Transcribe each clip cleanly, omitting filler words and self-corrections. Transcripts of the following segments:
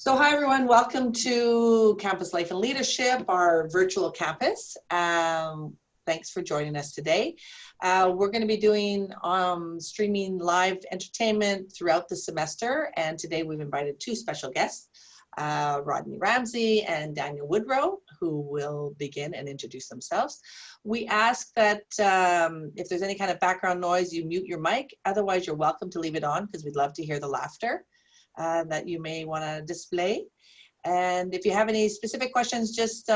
So hi everyone, welcome to Campus Life and Leadership, our virtual campus. Thanks for joining us today. We're going to be doing streaming live entertainment throughout the semester, and today we've invited two special guests, Rodney Ramsey and Daniel Woodrow, who will begin and introduce themselves. We ask that if there's any kind of background noise, you mute your mic. Otherwise, you're welcome to leave it on because we'd love to hear the laughter that you may want to display. And if you have any specific questions, just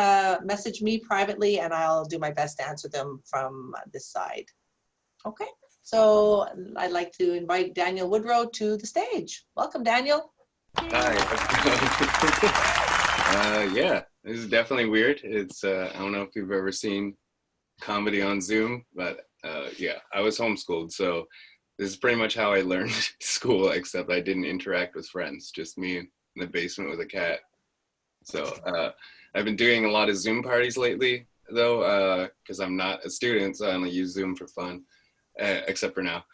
message me privately and I'll do my best to answer them from this side. Okay, so I'd like to invite Daniel Woodrow to the stage. Welcome, Daniel. Hi. Yeah, this is definitely weird. It's I don't know if you've ever seen comedy on Zoom, but yeah, I was homeschooled, so this is pretty much how I learned school, except I didn't interact with friends, just me in the basement with a cat. So I've been doing a lot of Zoom parties lately, though, because I'm not a student, so I only use Zoom for fun, except for now.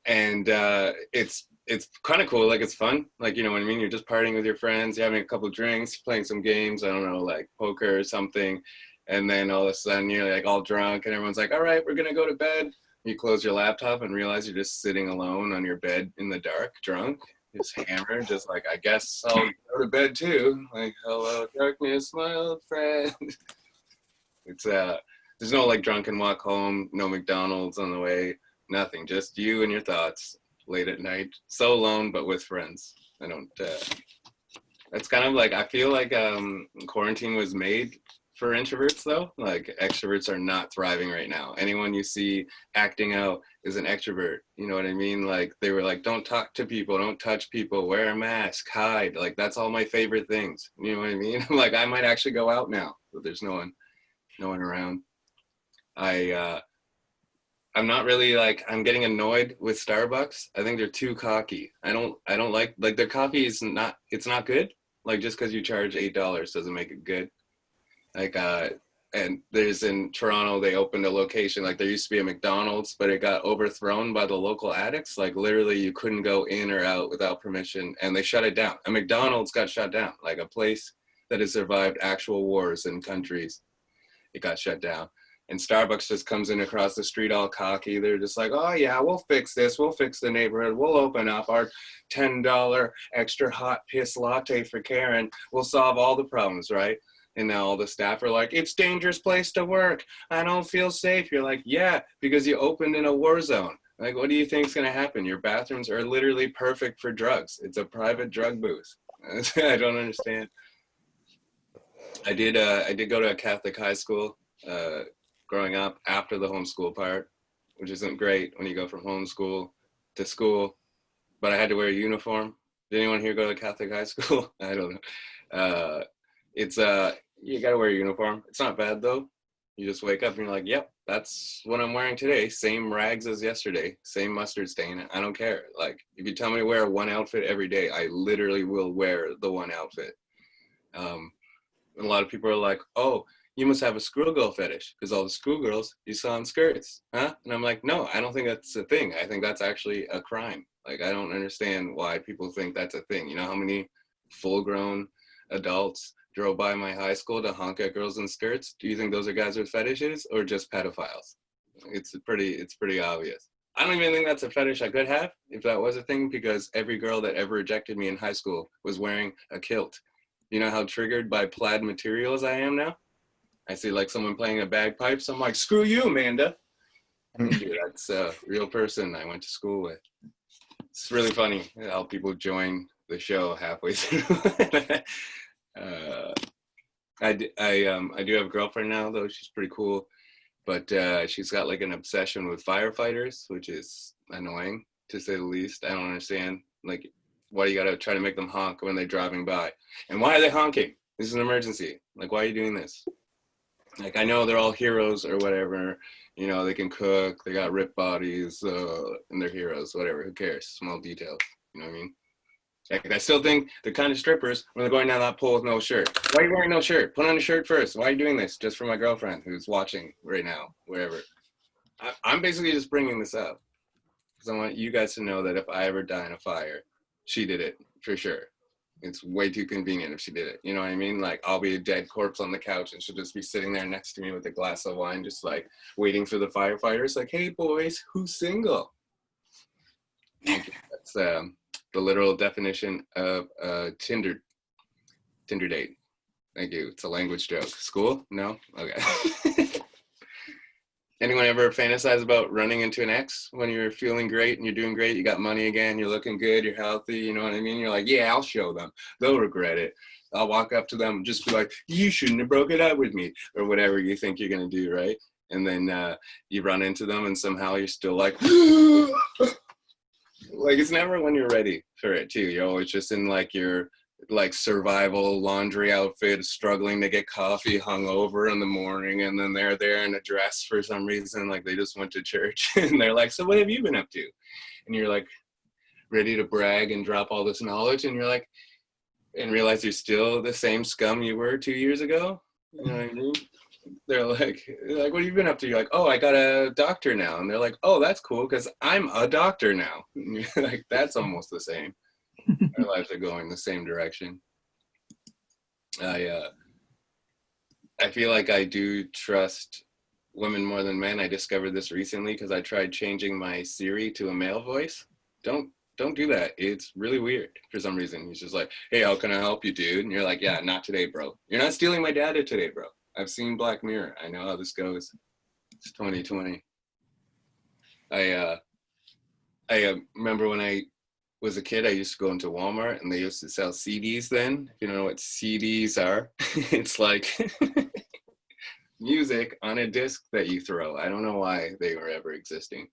And it's kind of cool, like it's fun, like, you know what I mean? You're just partying with your friends, you're having a couple drinks, playing some games, I don't know, like poker or something. And then all of a sudden you're like all drunk and everyone's like, all right, we're gonna go to bed. You close your laptop and realize you're just sitting alone on your bed in the dark, drunk, just hammered, just like, I guess I'll go to bed too. Like, hello, darkness, my old friend. It's there's no like drunken walk home, no McDonald's on the way, nothing, just you and your thoughts late at night, so alone, but with friends. I don't, it's kind of like, I feel like quarantine was made for introverts though. Like extroverts are not thriving right now. Anyone you see acting out is an extrovert. You know what I mean? Like they were like, don't talk to people, don't touch people, wear a mask, hide. Like that's all my favorite things. You know what I mean? Like I might actually go out now, but there's no one around. I'm not really like, I'm getting annoyed with Starbucks. I think they're too cocky. I don't like their coffee is not, it's not good. Like just because you charge $8 doesn't make it good. Like, and there's in Toronto, they opened a location, like there used to be a McDonald's, but it got overthrown by the local addicts. Like literally you couldn't go in or out without permission and they shut it down. A McDonald's got shut down, like a place that has survived actual wars in countries. It got shut down. And Starbucks just comes in across the street all cocky. They're just like, oh yeah, we'll fix this. We'll fix the neighborhood. We'll open up our $10 extra hot piss latte for Karen. We'll solve all the problems, right? And now all the staff are like, it's a dangerous place to work. I don't feel safe. You're like, yeah, because you opened in a war zone. Like, what do you think is going to happen? Your bathrooms are literally perfect for drugs. It's a private drug booth. I don't understand. I did go to a Catholic high school growing up after the homeschool part, which isn't great when you go from homeschool to school. But I had to wear a uniform. Did anyone here go to Catholic high school? I don't know. It's you gotta wear a uniform. It's not bad though. You just wake up and you're like, yep, that's what I'm wearing today. Same rags as yesterday, same mustard stain. I don't care. Like if you tell me to wear one outfit every day, I literally will wear the one outfit. And a lot of people are like, oh, you must have a schoolgirl fetish because all the schoolgirls you saw in skirts, huh? And I'm like, no, I don't think that's a thing. I think that's actually a crime. Like I don't understand why people think that's a thing. You know how many full-grown adults drove by my high school to honk at girls in skirts? Do you think those are guys with fetishes or just pedophiles? It's pretty obvious. I don't even think that's a fetish I could have if that was a thing, because every girl that ever rejected me in high school was wearing a kilt. You know how triggered by plaid materials I am now? I see like someone playing a bagpipes, I'm like, screw you, Amanda. Dude, that's a real person I went to school with. It's really funny how people join the show halfway through. I do have a girlfriend now though. She's pretty cool, but she's got like an obsession with firefighters, which is annoying to say the least. I don't understand, like, why you gotta try to make them honk when they're driving by, and why are they honking? This is an emergency. Like, why are you doing this? Like, I know they're all heroes or whatever, you know, they can cook, they got ripped bodies, and they're heroes, whatever, who cares? Small details, you know what I mean? Like, I still think they're kind of strippers when they're going down that pole with no shirt. Why are you wearing no shirt? Put on a shirt first. Why are you doing this? Just for my girlfriend who's watching right now, wherever. I'm basically just bringing this up because I want you guys to know that if I ever die in a fire, she did it for sure. It's way too convenient if she did it. You know what I mean? Like, I'll be a dead corpse on the couch and she'll just be sitting there next to me with a glass of wine, just like waiting for the firefighters. Like, hey boys, who's single? Thank you. That's the literal definition of Tinder date. Thank you. It's a language joke. School? No? Okay. Anyone ever fantasize about running into an ex when you're feeling great and you're doing great? You got money again, you're looking good, you're healthy, you know what I mean? You're like, yeah, I'll show them. They'll regret it. I'll walk up to them and just be like, you shouldn't have broken up with me, or whatever you think you're going to do, right? And then you run into them and somehow you're still like, like, it's never when you're ready for it, too. You're always just in like your like survival laundry outfit, struggling to get coffee, hungover in the morning, and then they're there in a dress for some reason, like they just went to church, and they're like, so what have you been up to? And you're like ready to brag and drop all this knowledge, and you're like, and realize you're still the same scum you were 2 years ago. You know what I mean? They're like, what have you been up to? You're like, oh, I got a doctor now. And they're like, oh, that's cool, because I'm a doctor now. And you're like, that's almost the same. Our lives are going the same direction. I feel like I do trust women more than men. I discovered this recently because I tried changing my Siri to a male voice. Don't do that. It's really weird for some reason. He's just like, hey, how can I help you, dude? And you're like, yeah, not today, bro. You're not stealing my data today, bro. I've seen Black Mirror. I know how this goes. It's 2020. I remember when I was a kid, I used to go into Walmart and they used to sell CDs then. If you don't know what CDs are, it's like music on a disc that you throw. I don't know why they were ever existing,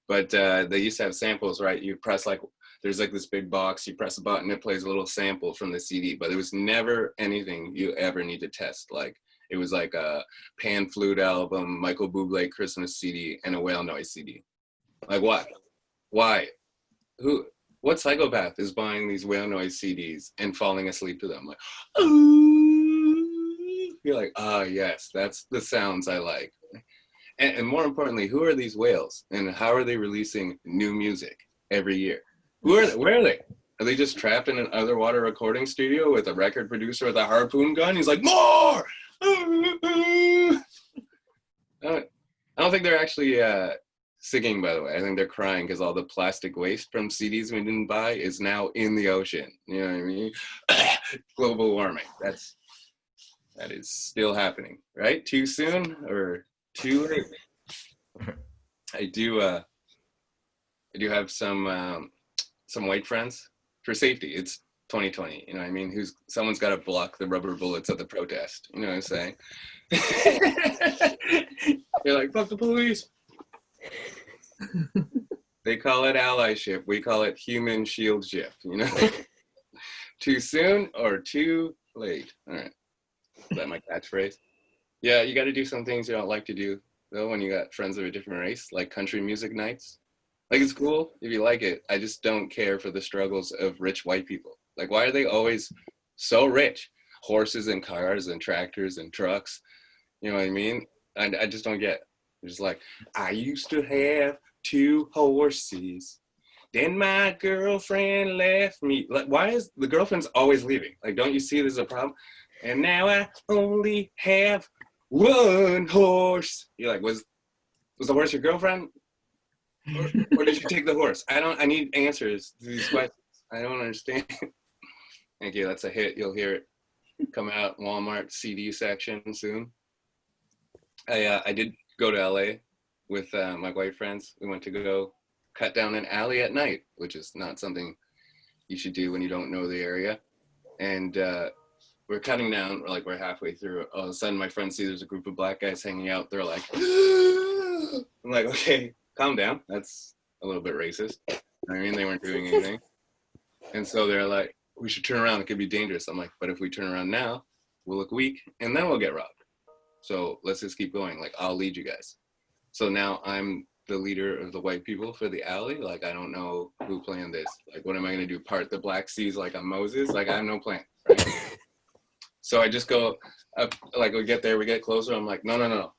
but they used to have samples, right? You press like, there's like this big box, you press a button, it plays a little sample from the CD, but it was never anything you ever need to test. Like, it was like a pan flute album, Michael Bublé Christmas CD, and a whale noise CD. Like, what? Why? Who? What psychopath is buying these whale noise CDs and falling asleep to them? Like, ooh. You're like, ah, yes, that's the sounds I like. And more importantly, who are these whales and how are they releasing new music every year? Who are they? Where are they? Are they just trapped in an underwater recording studio with a record producer with a harpoon gun? He's like, more! I don't think they're actually singing, by the way. I think they're crying because all the plastic waste from CDs we didn't buy is now in the ocean. You know what I mean? Global warming. That is still happening, right? Too soon or too late? I do have some white friends for safety. It's 2020, you know what I mean? Someone's got to block the rubber bullets at the protest. You know what I'm saying? You're like, fuck the police. They call it allyship. We call it human shieldship, you know? Too soon or too late? All right. Is that my catchphrase? Yeah, you got to do some things you don't like to do, though, when you got friends of a different race, like country music nights. Like, it's cool if you like it. I just don't care for the struggles of rich white people. Like, why are they always so rich? Horses and cars and tractors and trucks. You know what I mean? I just don't get it. It's like, I used to have 2 horses. Then my girlfriend left me. Like, why is the girlfriend's always leaving? Like, don't you see there's a problem? And now I only have 1 horse. You're like, was the horse your girlfriend? Or did you take the horse? I need answers to these questions. I don't understand. Thank you. That's a hit. You'll hear it come out Walmart CD section soon. I did go to LA with my white friends. We went to go cut down an alley at night, which is not something you should do when you don't know the area. And we're cutting down, we're halfway through. All of a sudden my friends see there's a group of black guys hanging out. They're like, I'm like, okay, calm down. That's a little bit racist. I mean, they weren't doing anything. And so they're like, we should turn around. It could be dangerous. I'm like, but if we turn around now, we'll look weak and then we'll get robbed. So let's just keep going. Like, I'll lead you guys. So now I'm the leader of the white people for the alley. Like, I don't know who planned this. Like, what am I going to do? Part the Black Seas like I'm Moses? Like, I have no plan, right? So I just go up, like, we get there, we get closer. I'm like, no.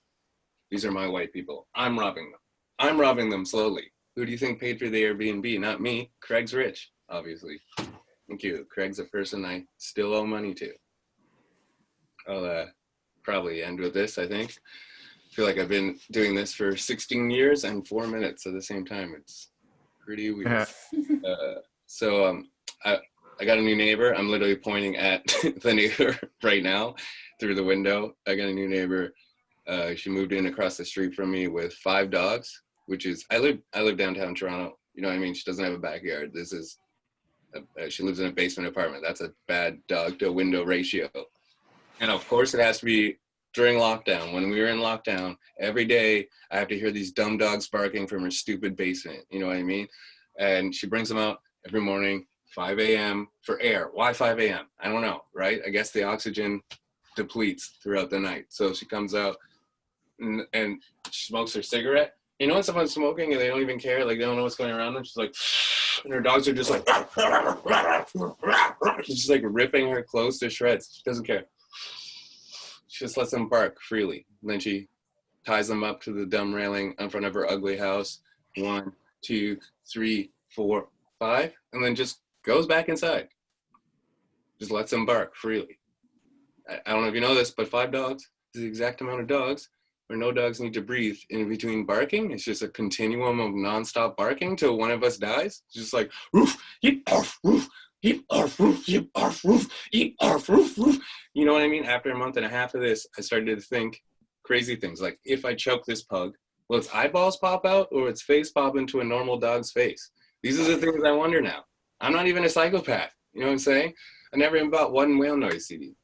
These are my white people. I'm robbing them. I'm robbing them slowly. Who do you think paid for the Airbnb? Not me. Craig's rich, obviously. Thank you. Craig's a person I still owe money to. I'll probably end with this, I think. I feel like I've been doing this for 16 years and 4 minutes at the same time. It's pretty weird. So I got a new neighbor. I'm literally pointing at the neighbor right now through the window. I got a new neighbor. She moved in across the street from me with 5 dogs, which is, I live downtown Toronto. You know what I mean? She doesn't have a backyard. This is, she lives in a basement apartment. That's a bad dog to window ratio. And of course it has to be during lockdown. When we were in lockdown, every day I have to hear these dumb dogs barking from her stupid basement. You know what I mean? And she brings them out every morning, 5 a.m. for air. Why 5 a.m.? I don't know, right? I guess the oxygen depletes throughout the night. So she comes out and she smokes her cigarette. You know when someone's smoking and they don't even care, like they don't know what's going around them? She's like, and her dogs are just like, she's just like ripping her clothes to shreds. She doesn't care. She just lets them bark freely. And then she ties them up to the dumb railing in front of her ugly house. 1, 2, 3, 4, 5, and then just goes back inside. Just lets them bark freely. I don't know if you know this, but 5 dogs is the exact amount of dogs where no dogs need to breathe in between barking. It's just a continuum of nonstop barking till one of us dies. It's just like, roof, yip, arf, roof, yip, arf, roof, yip, arf, roof, yip, arf, roof, roof. You know what I mean? After a month and a half of this, I started to think crazy things. Like, if I choke this pug, will its eyeballs pop out or its face pop into a normal dog's face? These are the things I wonder now. I'm not even a psychopath. You know what I'm saying? I never even bought one whale noise CD.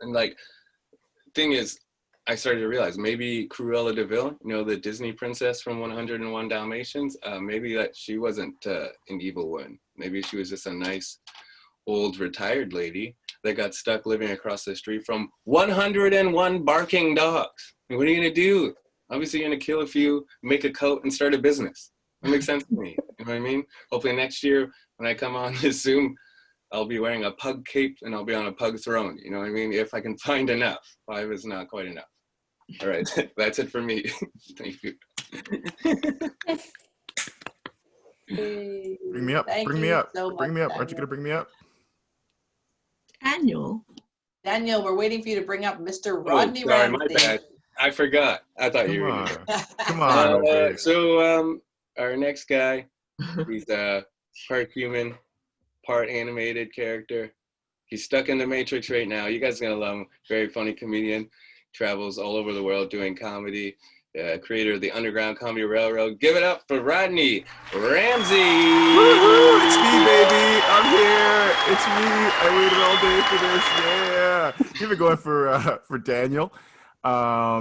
And like, thing is, I started to realize maybe Cruella de Vil, you know, the Disney princess from 101 Dalmatians, maybe that she wasn't an evil one. Maybe she was just a nice old retired lady that got stuck living across the street from 101 barking dogs. And what are you gonna do? Obviously you're gonna kill a few, make a coat and start a business. That makes sense to me, you know what I mean? Hopefully next year when I come on this Zoom, I'll be wearing a pug cape and I'll be on a pug throne, you know what I mean? If I can find enough. 5 is not quite enough. All right, that's it for me. Thank you. Bring me up, bring me up, bring me up. Aren't you gonna bring me up? Daniel, we're waiting for you to bring up Mr. Rodney sorry, Ramsey. my bad. I forgot. I thought you were here. Come on. So our next guy, he's part human, part animated character. He's stuck in the Matrix right now. You guys are gonna love him. Very funny comedian. Travels all over the world doing comedy. Creator of the Underground Comedy Railroad. Give it up for Rodney Ramsey. Woohoo! It's me, baby. I'm here. It's me. I waited all day for this. Yeah. You've been going for Daniel. Yeah,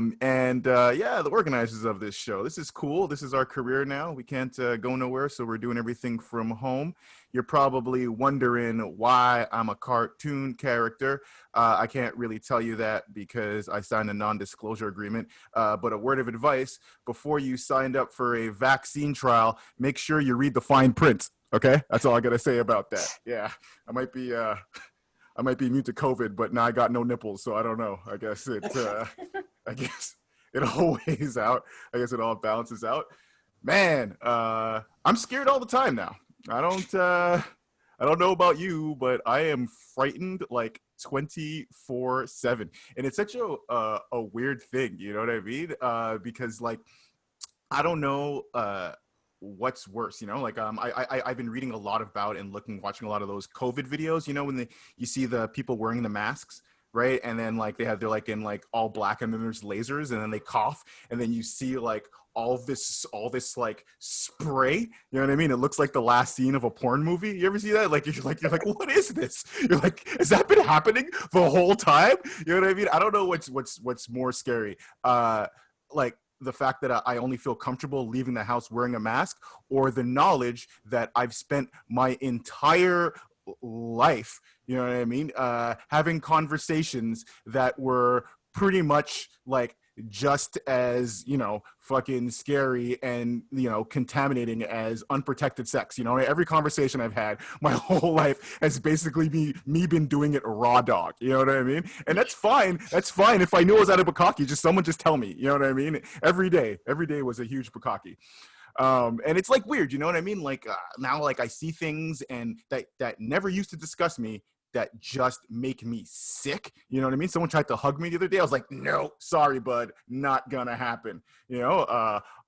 the organizers of this show. This is cool. This is our career now. We can't go nowhere, so we're doing everything from home. You're probably wondering why I'm a cartoon character. I can't really tell you that because I signed a non-disclosure agreement. But a word of advice, before you signed up for a vaccine trial, make sure you read the fine print. Okay? That's all I got to say about that. Yeah, I might be immune to COVID, but now I got no nipples, so I don't know. I guess it all weighs out. I guess it all balances out. Man, I'm scared all the time now. I don't know about you, but I am frightened like 24/7, and it's such a weird thing. You know what I mean? Because like I don't know. What's worse, you know, like I've been reading a lot about and watching a lot of those COVID videos, you know, when you see the people wearing the masks, right? And then like they're like in like all black and then there's lasers and then they cough and then you see like all this like spray, you know what I mean? It looks like the last scene of a porn movie. You ever see that? Like you're like, what is this? You're like, has that been happening the whole time? You know what I mean? I don't know what's more scary. Like the fact that I only feel comfortable leaving the house wearing a mask, or the knowledge that I've spent my entire life, you know what I mean, having conversations that were pretty much like just as, you know, fucking scary and, you know, contaminating as unprotected sex. You know, every conversation I've had my whole life has basically me been doing it raw dog. You know what I mean? And that's fine. That's fine. If I knew it was out of bukkake, someone just tell me. You know what I mean? Every day was a huge bukkake. And it's like weird, you know what I mean? Like now, like I see things and that never used to disgust me that just make me sick. You know what I mean? Someone tried to hug me the other day. I was like, no, sorry, bud, not gonna happen. You know,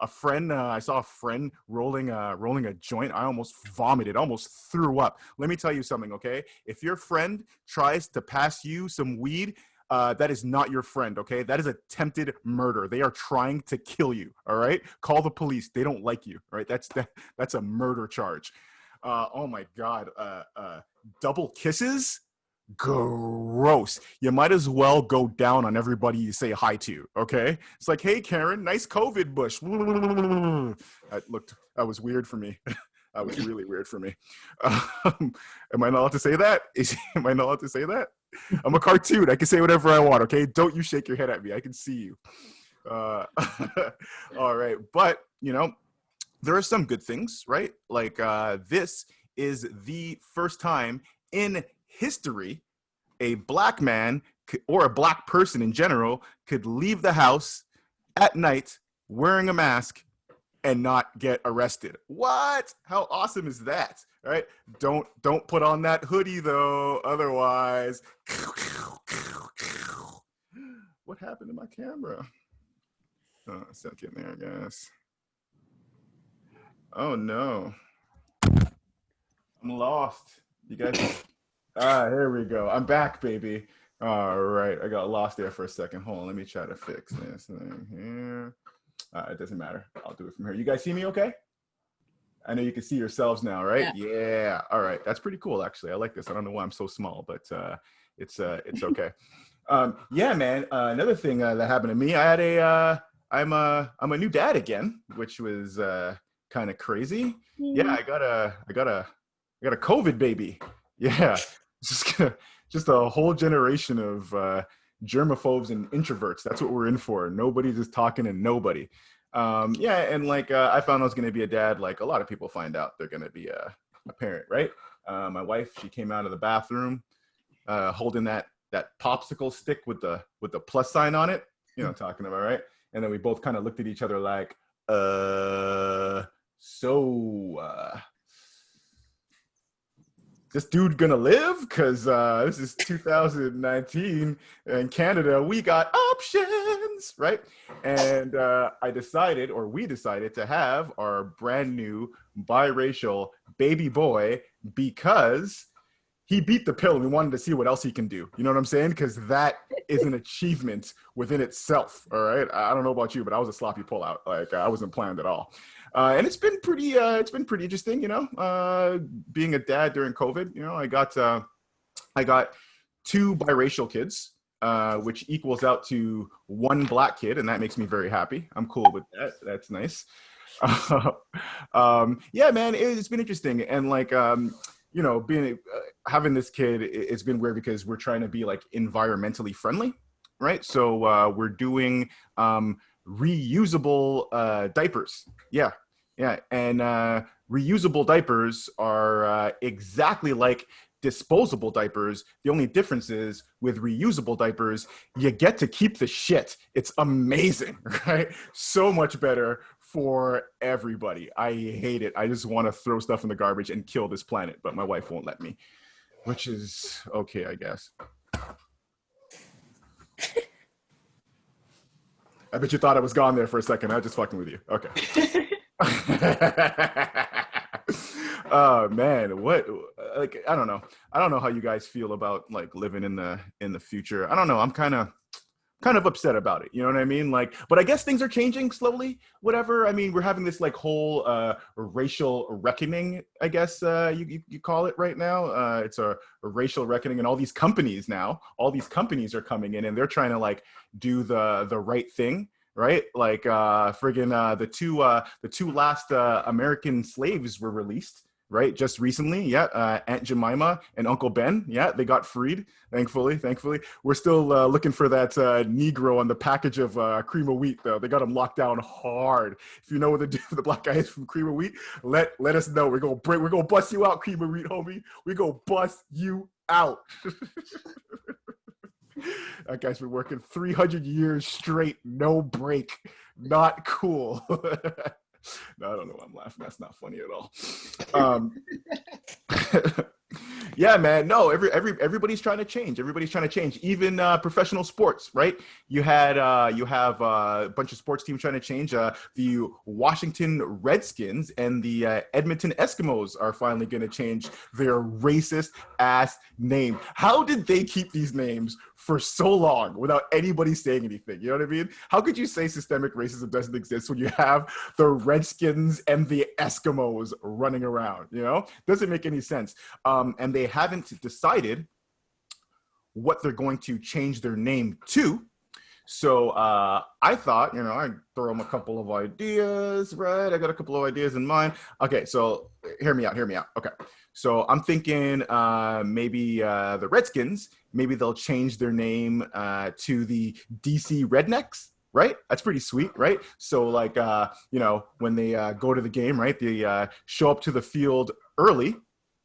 a friend, I saw a friend rolling a joint. I almost vomited, almost threw up. Let me tell you something, okay? If your friend tries to pass you some weed, that is not your friend, okay? That is attempted murder. They are trying to kill you, all right? Call the police. They don't like you, all right? That's a murder charge. Oh my God. Double kisses? Gross. You might as well go down on everybody you say hi to, okay? It's like, hey, Karen, nice COVID bush. That was weird for me. That was really weird for me. Am I not allowed to say that? Am I not allowed to say that? I'm a cartoon. I can say whatever I want, okay? Don't you shake your head at me. I can see you. All right. But, you know, there are some good things, right? Like this is the first time in history a black man or a black person in general could leave the house at night wearing a mask and not get arrested. What? How awesome is that? All right. Don't put on that hoodie though. Otherwise, what happened to my camera? Oh, a second there, guys. Oh no. I'm lost. You guys. Here we go. I'm back, baby. All right. I got lost there for a second. Hold on. Let me try to fix this thing here. It doesn't matter. I'll do it from here. You guys see me okay? I know you can see yourselves now, right? Yeah. All right. That's pretty cool, actually. I like this. I don't know why I'm so small, but it's okay. Yeah, man. Another thing that happened to me, I'm a new dad again, which was kind of crazy. Yeah, I got a COVID baby. Yeah, just a whole generation of germaphobes and introverts. That's what we're in for. Nobody's just talking to nobody. Yeah, and like I found I was going to be a dad. Like a lot of people find out they're going to be a parent, right? My wife, she came out of the bathroom holding that popsicle stick with the plus sign on it. You know what I'm talking about, right? And then we both kind of looked at each other like, this dude gonna live? Because this is 2019 in Canada, we got options, right? And we decided to have our brand new biracial baby boy because he beat the pill and we wanted to see what else he can do. You know what I'm saying? Because that is an achievement within itself, all right? I don't know about you, but I was a sloppy pullout. Like, I wasn't planned at all. And it's been pretty interesting, you know, being a dad during COVID. You know, I got 2 biracial kids, which equals out to 1 black kid, and that makes me very happy. I'm cool with that. That's nice. Yeah, man, it's been interesting. And like, you know, having this kid, it's been weird because we're trying to be like environmentally friendly, right? So we're doing reusable diapers. Yeah. And reusable diapers are exactly like disposable diapers. The only difference is with reusable diapers, you get to keep the shit. It's amazing, right? So much better for everybody. I hate it. I just want to throw stuff in the garbage and kill this planet, but my wife won't let me, which is okay, I guess. I bet you thought I was gone there for a second. I was just fucking with you. Okay. Oh man, what, like, I don't know how you guys feel about like living in the future. I don't know. I'm kind of upset about it. You know what I mean? Like, but I guess things are changing slowly, whatever. I mean, we're having this like whole racial reckoning, I guess you call it right now. It's a racial reckoning, and all these companies are coming in and they're trying to like do the right thing. Right, like the two last American slaves were released, right, just recently. Yeah, Aunt Jemima and Uncle Ben. Yeah, they got freed. Thankfully, we're still looking for that Negro on the package of Cream of Wheat, though. They got him locked down hard. If you know what to do for the black guys from Cream of Wheat, let us know. We're gonna bust you out, Cream of Wheat, homie. We're gonna bust you out. That guy's been working 300 years straight, no break. Not cool. No, I don't know why I'm laughing. That's not funny at all. Yeah, man. No, everybody's trying to change. Everybody's trying to change. Even professional sports, right? You have a bunch of sports teams trying to change. The Washington Redskins and the Edmonton Eskimos are finally going to change their racist ass name. How did they keep these names for so long without anybody saying anything? You know what I mean? How could you say systemic racism doesn't exist when you have the Redskins and the Eskimos running around? You know, doesn't make any sense. And they haven't decided what they're going to change their name to. So I thought, you know, I'd throw them a couple of ideas, right? I got a couple of ideas in mind. Okay, so hear me out. Okay, so I'm thinking maybe the Redskins, maybe they'll change their name to the DC Rednecks. Right? That's pretty sweet, right? So like, you know, when they go to the game, right? They show up to the field early,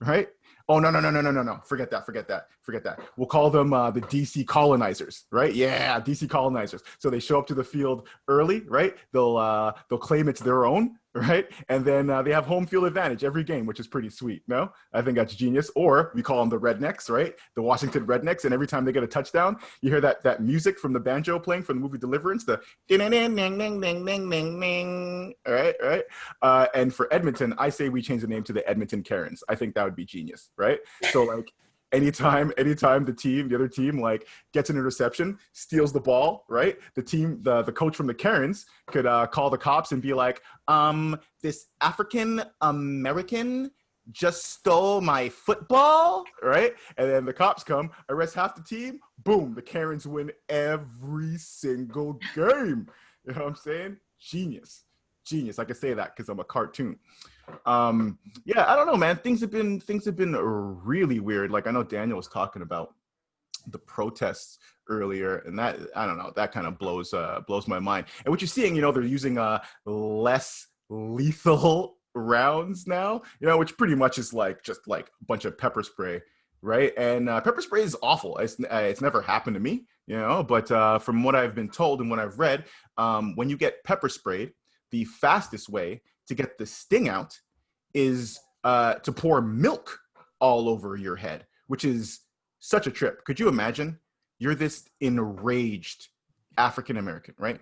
right? Oh, no. Forget that. We'll call them the DC colonizers, right? Yeah, DC colonizers. So they show up to the field early, right? They'll claim it's their own, right? And then they have home field advantage every game, which is pretty sweet, no? I think that's genius. Or we call them the Rednecks, right? The Washington Rednecks. And every time they get a touchdown, you hear that music from the banjo playing from the movie Deliverance, the ding ding ding ding ding ding ding ding. All right. And for Edmonton, I say we change the name to the Edmonton Karens. I think that would be genius, right? So like anytime the other team like gets an interception, steals the ball, right? The coach from the Karens could call the cops and be like, this African American just stole my football, right? And then the cops come, arrest half the team, boom, the Karens win every single game. You know what I'm saying? Genius. I can say that because I'm a cartoon. Yeah, I don't know, man. Things have been really weird. Like I know Daniel was talking about the protests earlier, and that, I don't know, that kind of blows my mind. And what you're seeing, you know, they're using less lethal rounds now, you know, which pretty much is like just like a bunch of pepper spray, right? And pepper spray is awful. It's never happened to me, you know, but from what I've been told and what I've read, when you get pepper sprayed, the fastest way to get the sting out is to pour milk all over your head, which is such a trip. Could you imagine? You're this enraged African American, right?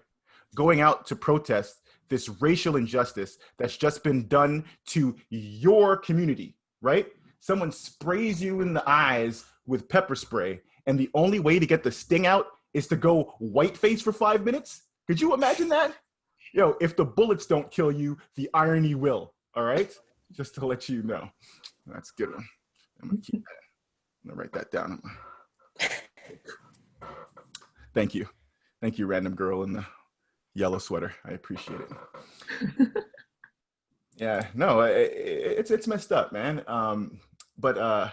Going out to protest this racial injustice that's just been done to your community, right? Someone sprays you in the eyes with pepper spray, and the only way to get the sting out is to go white face for 5 minutes? Could you imagine that? Yo, if the bullets don't kill you, the irony will, all right? Just to let you know. That's a good one. I'm gonna keep that. I'm gonna write that down. Thank you, random girl in the yellow sweater. I appreciate it. Yeah, no, it's messed up, man. But I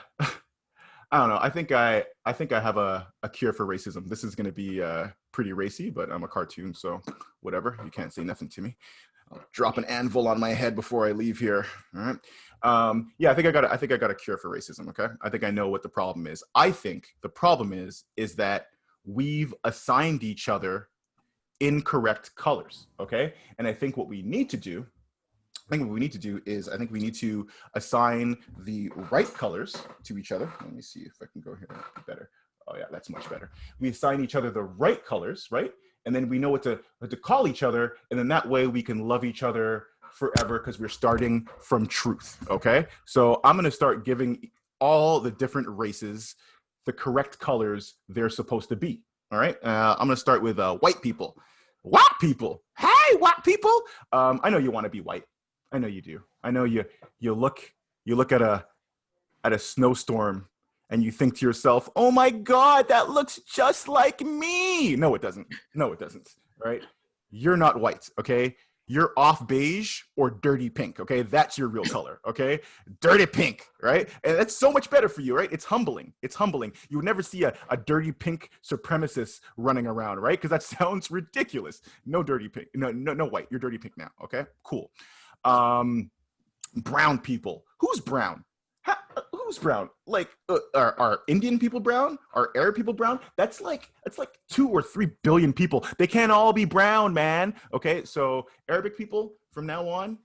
don't know. I think I have a cure for racism. This is gonna be pretty racy, but I'm a cartoon, so whatever. You can't say nothing to me. I'll drop an anvil on my head before I leave here. All right. Yeah, I think I got a cure for racism. Okay. I think I know what the problem is. I think the problem is that we've assigned each other incorrect colors. Okay. And I think what we need to do is I think we need to assign the right colors to each other. Let me see if I can go here better. Oh yeah, that's much better. We assign each other the right colors, right? And then we know what to call each other. And then that way we can love each other forever because we're starting from truth, okay? So I'm gonna start giving all the different races the correct colors they're supposed to be, all right? I'm gonna start with white people. White people, hey, white people. I know you wanna be white. I know you do. I know you look at a snowstorm and you think to yourself, oh my God, that looks just like me. No, it doesn't. Right? You're not white, okay? You're off beige or dirty pink, okay? That's your real color, okay? Dirty pink, right? And that's so much better for you, right? It's humbling. You would never see a dirty pink supremacist running around, right? Because that sounds ridiculous. No dirty pink, no white. You're dirty pink now, okay? Cool. Brown people. Who's brown? Who's brown? Like, are Indian people brown? Are Arab people brown? That's like 2 or 3 billion people. They can't all be brown, man. Okay, so Arabic people, from now on,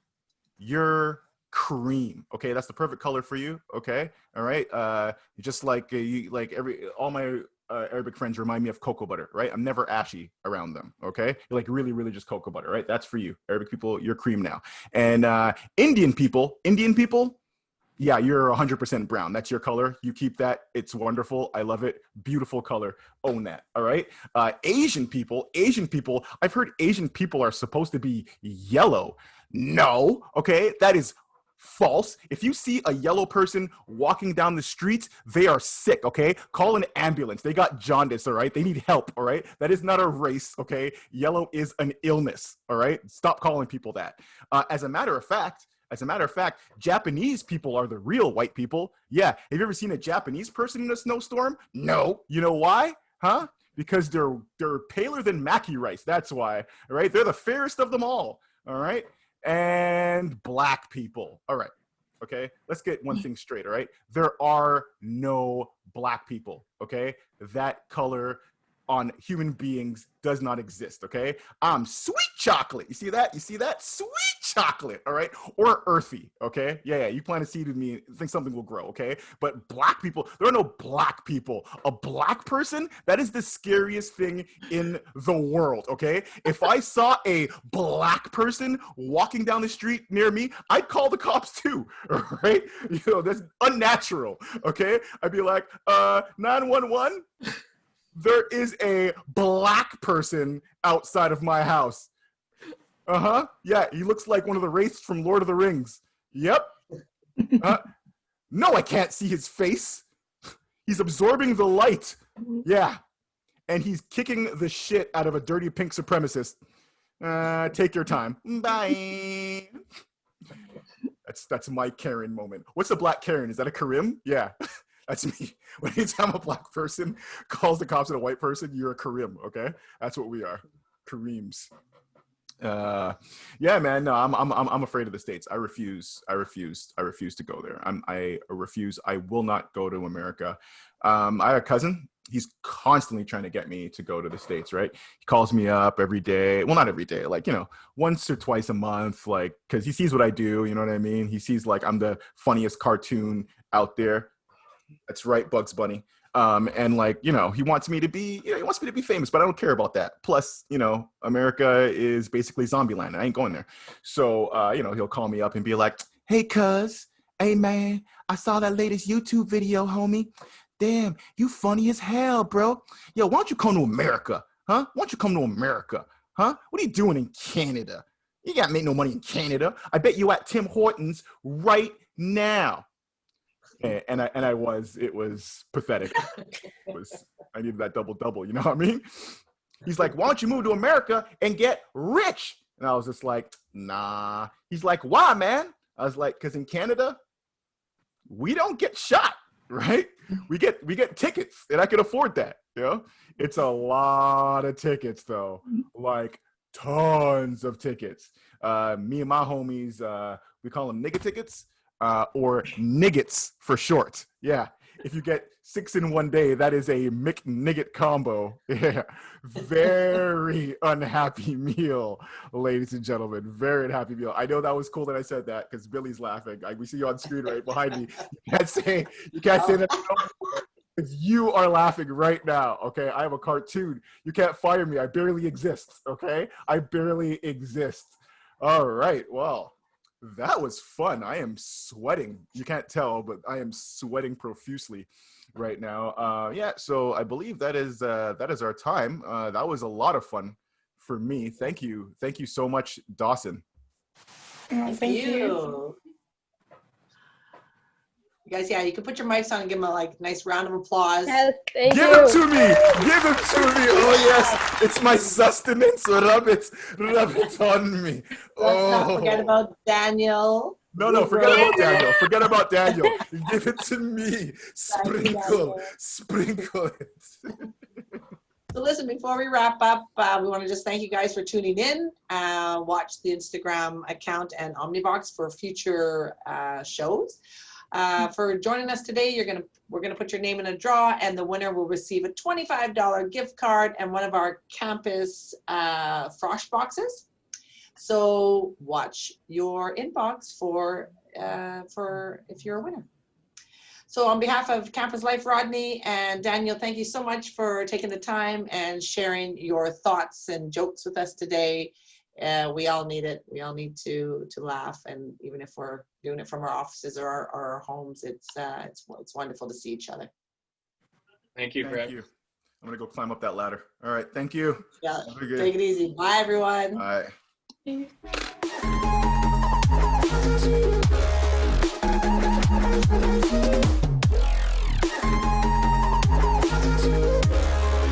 you're cream. Okay, that's the perfect color for you. Okay, all right. Just like all my Arabic friends remind me of cocoa butter, right? I'm never ashy around them. Okay, you're like really, really just cocoa butter, right? That's for you. Arabic people, you're cream now. And Indian people, yeah, you're 100% brown. That's your color. You keep that. It's wonderful. I love it. Beautiful color. Own that. All right. Asian people. I've heard Asian people are supposed to be yellow. No. Okay. That is false. If you see a yellow person walking down the street, they are sick. Okay. Call an ambulance. They got jaundice. All right. They need help. All right. That is not a race. Okay. Yellow is an illness. All right. Stop calling people that. As a matter of fact, Japanese people are the real white people. Yeah. Have you ever seen a Japanese person in a snowstorm? No. You know why? Huh? Because they're paler than maki rice. That's why. All right. They're the fairest of them all. All right. And black people. All right. Okay. Let's get one thing straight. All right. There are no black people. Okay. That color on human beings does not exist. Okay. I'm sweet chocolate. You see that? Sweet chocolate. All right. Or earthy. Okay. Yeah. You plant a seed in me, think something will grow. Okay. But black people, there are no black people. A black person, that is the scariest thing in the world. Okay. If I saw a black person walking down the street near me, I'd call the cops too. All right. That's unnatural. Okay. I'd be like, 911. There is a black person outside of my house. Yeah, he looks like one of the wraiths from Lord of the Rings. Yep. No, I can't see his face. He's absorbing the light. Yeah. And he's kicking the shit out of a dirty pink supremacist. Take your time. Bye. That's my Karen moment. What's a black Karen? Is that a Karim? Yeah. That's me. Anytime a black person calls the cops at a white person, you're a Karim, okay? That's what we are. Karims. Yeah, man. No, I'm afraid of the States. I refuse to go there. I refuse. I will not go to America. I have a cousin. He's constantly trying to get me to go to the States, right? He calls me up every day. Well, not every day, like, once or twice a month, like, because he sees what I do, you know what I mean? He sees, like, I'm the funniest cartoon out there. That's right, Bugs Bunny. And like, he wants me to be, famous, but I don't care about that. Plus, America is basically zombie land. I ain't going there. So, he'll call me up and be like, hey, cuz, hey, man, I saw that latest YouTube video, homie. Damn, you funny as hell, bro. Yo, why don't you come to America? Huh? Why don't you come to America? Huh? What are you doing in Canada? You can't make no money in Canada. I bet you at Tim Hortons right now. And it was pathetic. I needed that double, you know what I mean? He's like, why don't you move to America and get rich? And I was just like, nah. He's like, why, man? I was like, because in Canada, we don't get shot, right? We get tickets, and I can afford that, It's a lot of tickets, though. Like, tons of tickets. Me and my homies, we call them nigga tickets. Or niggets for short. Yeah. If you get 6 in one day, that is a McNigget combo. Yeah. Very unhappy meal, ladies and gentlemen. Very unhappy meal. I know that was cool that I said that because Billy's laughing. We see you on screen right behind me. You can't say that. You are laughing right now. Okay. I have a cartoon. You can't fire me. I barely exist. Okay. I barely exist. All right. Well, that was fun. I am sweating. You can't tell, but I am sweating profusely right now. Yeah, so I believe that is our time. That was a lot of fun for me. Thank you so much, Dawson. Thank you. You guys, yeah, you can put your mics on and give them a nice round of applause. Yes, thank Give you. him to me. Oh yes, it's my sustenance. Rub it on me. Let's not forget about Daniel. No, forget about Daniel. Give it to me. Sprinkle it. So listen, before we wrap up, we want to just thank you guys for tuning in. Watch the Instagram account and Omnibox for future shows. For joining us today, we're gonna put your name in a draw, and the winner will receive a $25 gift card and one of our campus frosh boxes. So watch your inbox for if you're a winner. So on behalf of Campus Life, Rodney and Daniel, thank you so much for taking the time and sharing your thoughts and jokes with us today. We all need it. We all need to laugh, and even if we're doing it from our offices or our homes, it's wonderful to see each other. Thank you. Thank you. I'm gonna go climb up that ladder. All right, thank you. Yeah, take it easy. Bye, everyone. Bye.